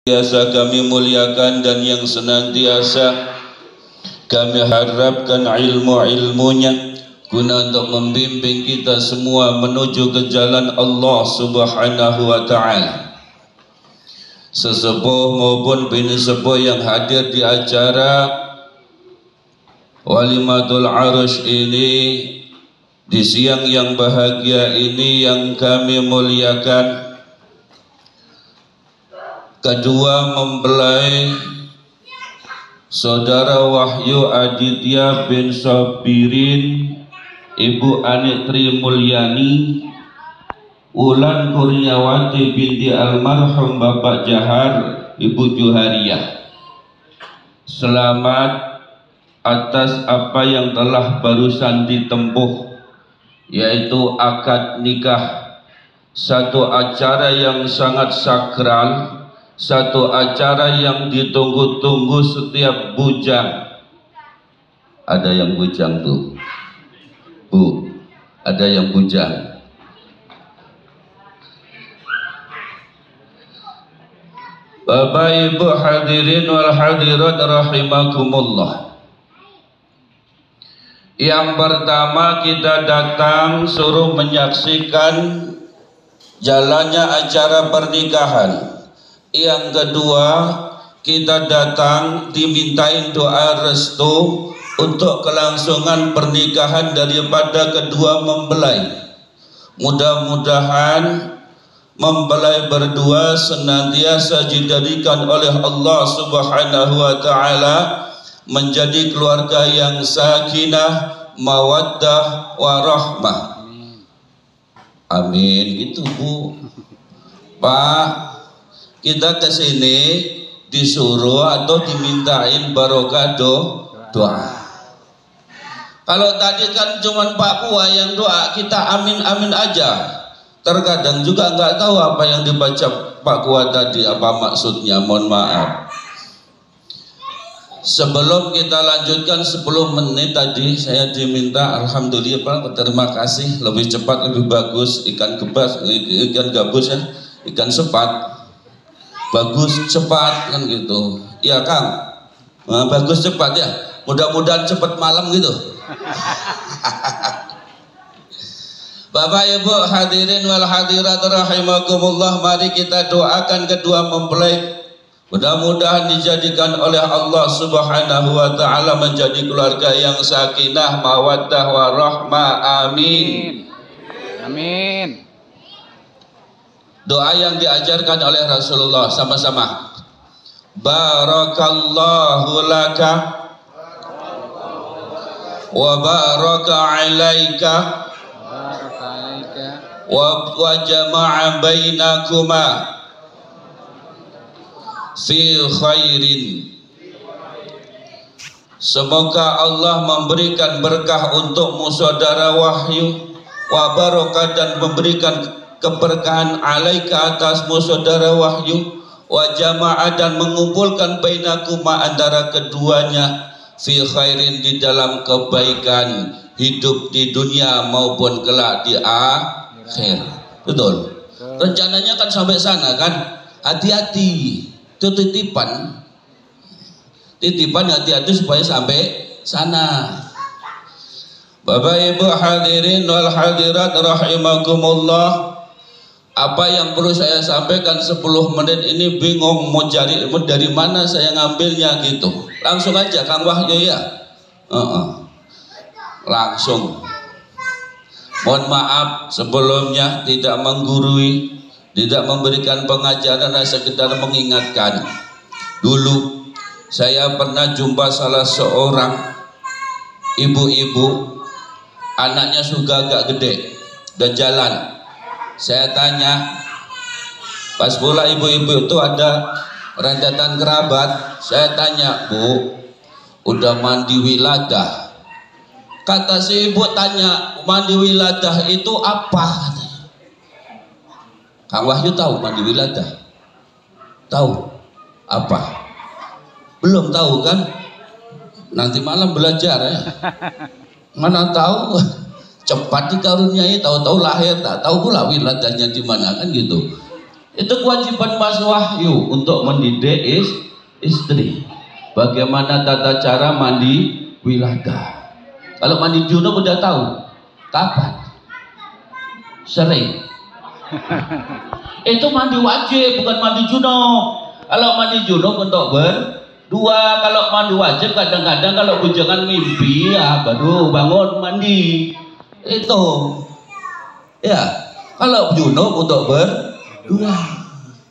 Biasa kami muliakan dan yang senantiasa kami harapkan ilmu-ilmunya guna untuk membimbing kita semua menuju ke jalan Allah Subhanahu wa ta'ala. Sesepuh maupun bini sepuh yang hadir di acara Walimatul Arsh ini di siang yang bahagia ini yang kami muliakan. Kedua mempelai Saudara Wahyu Aditya bin Sabirin, Ibu Ani Tri Mulyani, Ulan Kurniawati binti almarhum Bapak Jahar, Ibu Juhariyah. Selamat atas apa yang telah barusan ditempuh, yaitu akad nikah, satu acara yang sangat sakral, satu acara yang ditunggu-tunggu setiap bujang. Ada yang bujang tuh, Bu, ada yang bujang. Bapak Ibu hadirin wal hadirat rahimakumullah. Yang pertama kita datang suruh menyaksikan jalannya acara pernikahan. Yang kedua, kita datang dimintain doa restu untuk kelangsungan pernikahan daripada kedua mempelai. Mudah-mudahan mempelai berdua senantiasa dijadikan oleh Allah Subhanahu wa ta'ala menjadi keluarga yang sakinah, mawaddah, warahmah. Amin. Gitu Bu. Pak, kita ke sini disuruh atau dimintain barokah doa. Kalau tadi kan cuman Pak Kua yang doa, kita amin-amin aja. Terkadang juga nggak tahu apa yang dibaca Pak Kua tadi, apa maksudnya, mohon maaf. Sebelum kita lanjutkan 10 menit tadi saya diminta, alhamdulillah Pak, terima kasih, lebih cepat lebih bagus, ikan gabus ya, ikan sepat. Bagus cepat kan gitu, ya Kang. Nah, bagus cepat ya, mudah-mudahan cepat malam gitu. Bapak Ibu hadirin wal hadirat rahimakumullah, mari kita doakan kedua mempelai, mudah-mudahan dijadikan oleh Allah Subhanahu wa ta'ala menjadi keluarga yang sakinah, mawaddah, warahmah. Amin. Amin. Doa yang diajarkan oleh Rasulullah, sama-sama. Barakallahu laka wa baraka alaika wa jama'a bainakuma fi khairin. Semoga Allah memberikan berkah untukmu saudara Wahyu, wa barokah, dan memberikan keberkahan alaika atasmu saudara Wahyu, wa jama'a, dan mengumpulkan bainakuma antara keduanya fi khairin, di dalam kebaikan hidup di dunia maupun kelak di akhir. Betul. Rencananya kan sampai sana kan. Hati-hati. Itu titipan. Titipan, hati-hati supaya sampai sana. Bapak Ibu hadirin wal hadirat rahimakumullah. Apa yang perlu saya sampaikan 10 menit ini bingung mau cari dari mana saya ngambilnya gitu. Langsung aja Kang Wahyu ya. Langsung. Mohon maaf sebelumnya tidak menggurui, tidak memberikan pengajaran, sekedar mengingatkan. Dulu saya pernah jumpa salah seorang ibu-ibu, anaknya sudah agak gede dan jalan. Saya tanya, pas pula ibu-ibu itu ada rentetan kerabat, saya tanya, Bu, udah mandi wiladah? Kata si ibu, tanya, mandi wiladah itu apa? Kang Wahyu tahu mandi wiladah? Tahu? Apa? Belum tahu kan? Nanti malam belajar ya. Mana tahu? cepat dikaruniai, tahu-tahu lahir, tak tahu pula wiladahnya di mana, kan gitu. Itu kewajiban Mas Wahyu untuk mendidik istri. Bagaimana tata cara mandi wiladah. Kalau mandi junub udah tahu kapan? Sering. Itu mandi wajib, bukan mandi junub. Kalau mandi junub untuk berdua, kalau mandi wajib kadang-kadang kalau bujangan mimpi ya baru bangun mandi. Itu. Ya, kalau junub untuk berdua.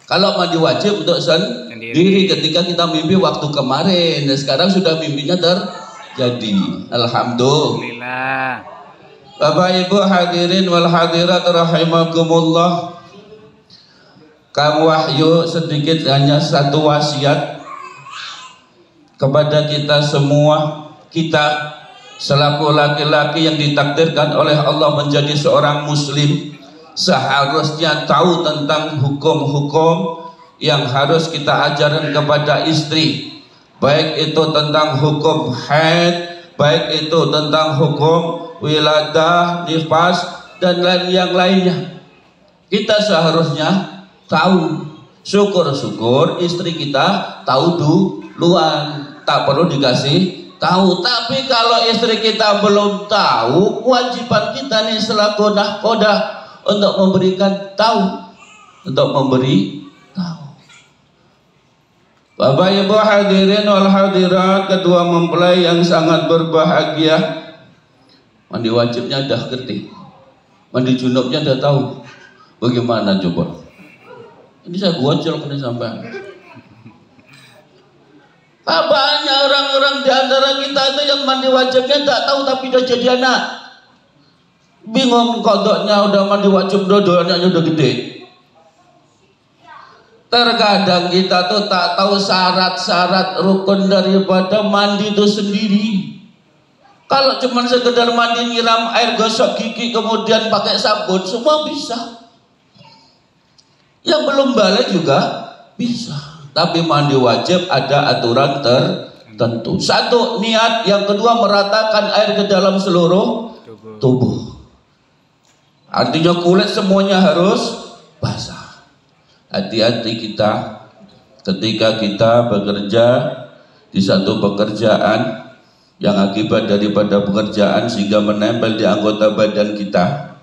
Kalau mandi wajib untuk sendiri ketika kita mimpi waktu kemarin. Dan sekarang sudah mimpinya terjadi. Alhamdulillah. Bapak Ibu hadirin wal hadirat rahimakumullah. Kang Wahyu sedikit hanya satu wasiat kepada kita semua. Kita selaku laki-laki yang ditakdirkan oleh Allah menjadi seorang muslim, seharusnya tahu tentang hukum-hukum yang harus kita ajarkan kepada istri, baik itu tentang hukum haid, baik itu tentang hukum wiladah, nifas, dan yang lainnya. Kita seharusnya tahu. Syukur-syukur istri kita tahu duluan, tak perlu dikasih tahu. Tapi kalau istri kita belum tahu, kewajiban kita nih selaku nahkodah untuk memberikan tahu, untuk memberi tahu. Bapak Ibu hadirin wal hadirat, kedua mempelai yang sangat berbahagia, mandi wajibnya dah ngerti, mandi junubnya dah tahu. Bagaimana coba? Ini saya bocor pada sampean. Banyak orang-orang di antara kita itu yang mandi wajibnya tak tahu tapi udah jadi anak. Bingung kodoknya udah mandi wajib udah anaknya udah gede. Terkadang kita tuh tak tahu syarat-syarat rukun daripada mandi itu sendiri. Kalau cuma sekedar mandi nyiram air gosok gigi kemudian pakai sabun semua bisa. Yang belum balik juga bisa. Tapi mandi wajib ada aturan tertentu. Satu, niat. Yang kedua, meratakan air ke dalam seluruh tubuh. Artinya kulit semuanya harus basah. Hati-hati kita ketika kita bekerja di satu pekerjaan yang akibat daripada pekerjaan sehingga menempel di anggota badan kita.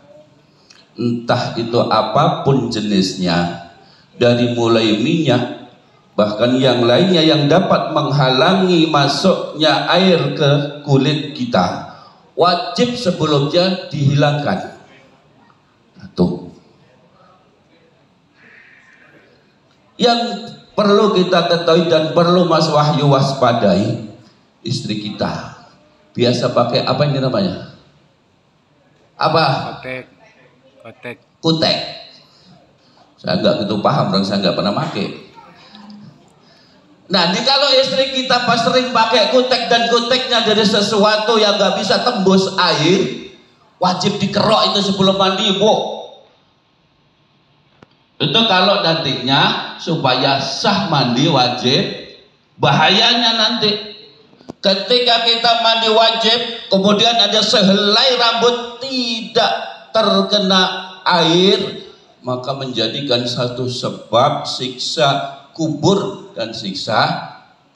Entah itu apapun jenisnya, dari mulai minyak bahkan yang lainnya yang dapat menghalangi masuknya air ke kulit kita, wajib sebelumnya dihilangkan. Tuh. Yang perlu kita ketahui dan perlu Mas Wahyu waspadai, istri kita biasa pakai apa ini namanya? Apa? Kutek. Saya nggak gitu paham, orang saya nggak pernah pakai. Nah, ini kalau istri kita pas sering pakai kutek dan kuteknya dari sesuatu yang nggak bisa tembus air, wajib dikerok itu sebelum mandi, Bu. Itu kalau nantinya supaya sah mandi wajib. Bahayanya nanti ketika kita mandi wajib kemudian ada sehelai rambut tidak terkena air, maka menjadikan satu sebab siksa kubur dan siksa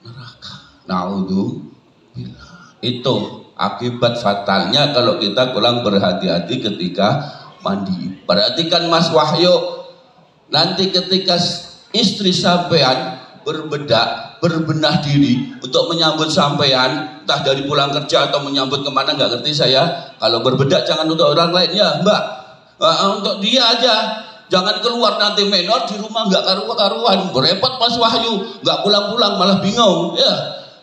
neraka. Naudzubillah. Itu akibat fatalnya kalau kita kurang berhati-hati ketika mandi. Perhatikan Mas Wahyu, nanti ketika istri sampean berbenah diri untuk menyambut sampean, entah dari pulang kerja atau menyambut kemana nggak ngerti saya. Kalau berbedak jangan untuk orang lain ya Mbak. Untuk dia aja, jangan keluar nanti menor di rumah nggak karuan, berepot Mas Wahyu, nggak pulang-pulang malah bingung ya,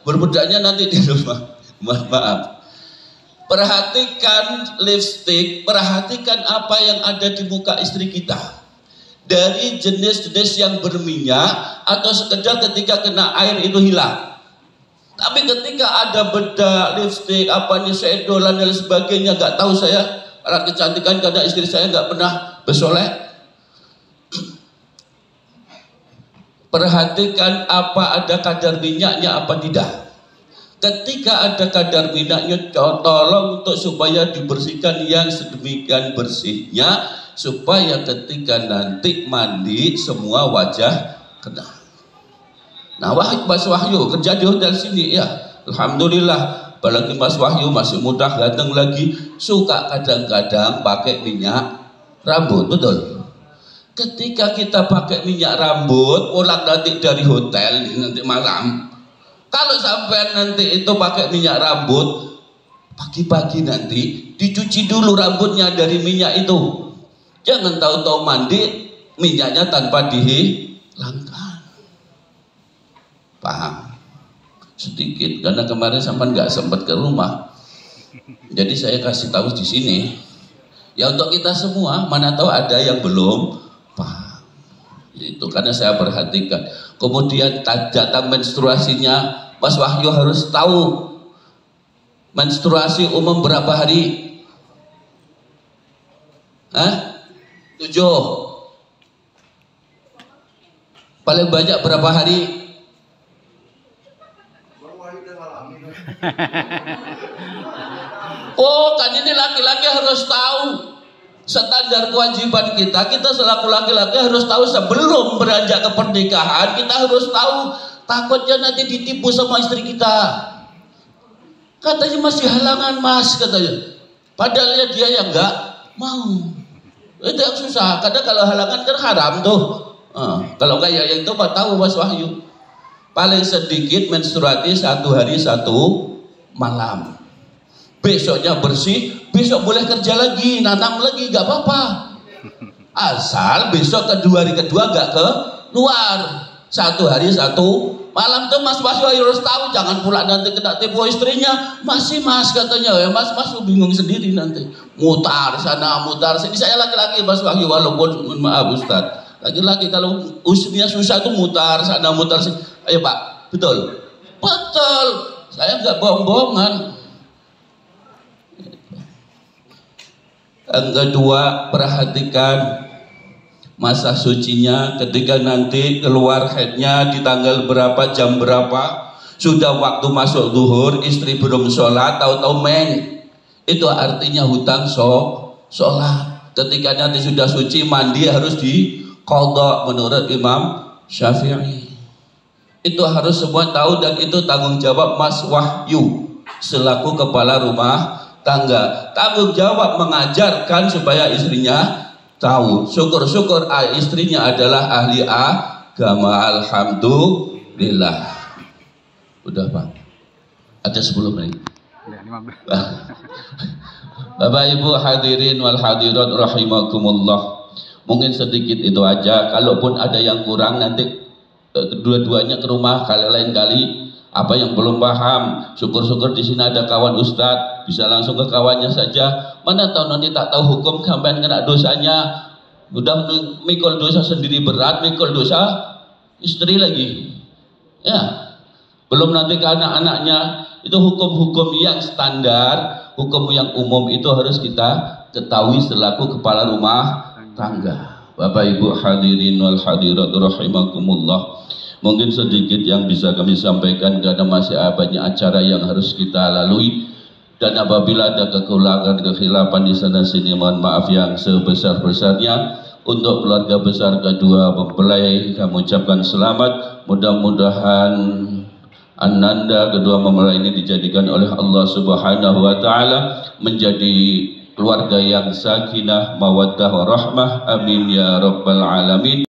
berbedaknya nanti di rumah. Maaf. Perhatikan lipstick, perhatikan apa yang ada di muka istri kita, dari jenis-jenis yang berminyak atau sekedar ketika kena air itu hilang. Tapi ketika ada bedak, lipstick, apa nih, shadow dan sebagainya, nggak tahu saya alat kecantikan karena istri saya nggak pernah bersolek. Perhatikan apa ada kadar minyaknya apa tidak. Ketika ada kadar minyaknya, tolong untuk supaya dibersihkan yang sedemikian bersihnya, supaya ketika nanti mandi semua wajah kena. Nah, Mas Wahyu kerja di hotel sini ya, alhamdulillah. Apalagi Mas Wahyu masih muda, ganteng lagi, suka kadang-kadang pakai minyak rambut, betul. Ketika kita pakai minyak rambut, pulang nanti dari hotel nanti malam, kalau sampai nanti itu pakai minyak rambut, pagi-pagi nanti dicuci dulu rambutnya dari minyak itu. Jangan tahu-tahu mandi minyaknya tanpa dihilangkan. Paham? Sedikit, karena kemarin sampai nggak sempat ke rumah. Jadi saya kasih tahu di sini. Ya untuk kita semua, mana tahu ada yang belum paham. Itu karena saya perhatikan. Kemudian datang menstruasinya, Mas Wahyu harus tahu menstruasi umum berapa hari? 7. Paling banyak berapa hari? Oh, kan ini laki-laki harus tahu. Standar kewajiban kita selaku laki-laki harus tahu sebelum beranjak ke pernikahan. Kita harus tahu, takutnya nanti ditipu sama istri kita. Katanya masih halangan Mas, katanya. Padahal ya dia yang enggak mau. Itu yang susah, karena kalau halangan kan haram tuh. Kalau kayak yang itu tahu Mas Wahyu. Paling sedikit menstruasi 1 hari 1 malam. Besoknya bersih, besok boleh kerja lagi, nanam lagi, gak apa-apa. Asal besok hari kedua gak keluar. 1 hari 1 malam tuh Mas Wahyu harus tahu, jangan pula nanti kena tipu istrinya. Masih Mas katanya, ya Mas bingung sendiri nanti. Mutar sana, mutar sini. Saya laki-laki Mas Wahyu, walaupun maaf Ustaz. Laki-laki kalau usianya susah tuh mutar sana, mutar sini. Ayo Pak, betul? Betul. Saya nggak bohong-bohongan. Yang kedua, perhatikan masa sucinya. Ketika nanti keluar haidnya di tanggal berapa, jam berapa, sudah waktu masuk zuhur, istri belum sholat, tahu-tahu men, itu artinya hutang sholat. Ketika nanti sudah suci, mandi harus diqadha menurut Imam Syafi'i. Itu harus semua tahu, dan itu tanggung jawab Mas Wahyu selaku kepala rumah tangga. Tanggung jawab mengajarkan supaya istrinya tahu. Syukur-syukur istrinya adalah ahli agama, alhamdulillah. Udah Pak, ada 10 menit. Bapak Ibu hadirin wal hadirat rahimakumullah, mungkin sedikit itu aja. Kalaupun ada yang kurang, nanti dua-duanya ke rumah lain kali. Apa yang belum paham, syukur-syukur di sini ada kawan Ustadz, bisa langsung ke kawannya saja. Mana tahu nanti tak tahu hukum sampai kena dosanya, udah mikul dosa sendiri berat, mikul dosa istri lagi. Ya, belum nanti ke anak-anaknya. Itu hukum-hukum yang standar, hukum yang umum itu harus kita ketahui selaku kepala rumah tangga. Bapak Ibu hadirin wal hadirat rahimakumullah. Mungkin sedikit yang bisa kami sampaikan karena masih banyak acara yang harus kita lalui, dan apabila ada kekurangan kekhilafan di sana sini mohon maaf yang sebesar-besarnya. Untuk keluarga besar kedua mempelai kami ucapkan selamat. Mudah-mudahan ananda kedua mempelai ini dijadikan oleh Allah Subhanahu wa taala menjadi keluarga yang sakinah, mawaddah, warahmah. Amin ya rabbal alamin.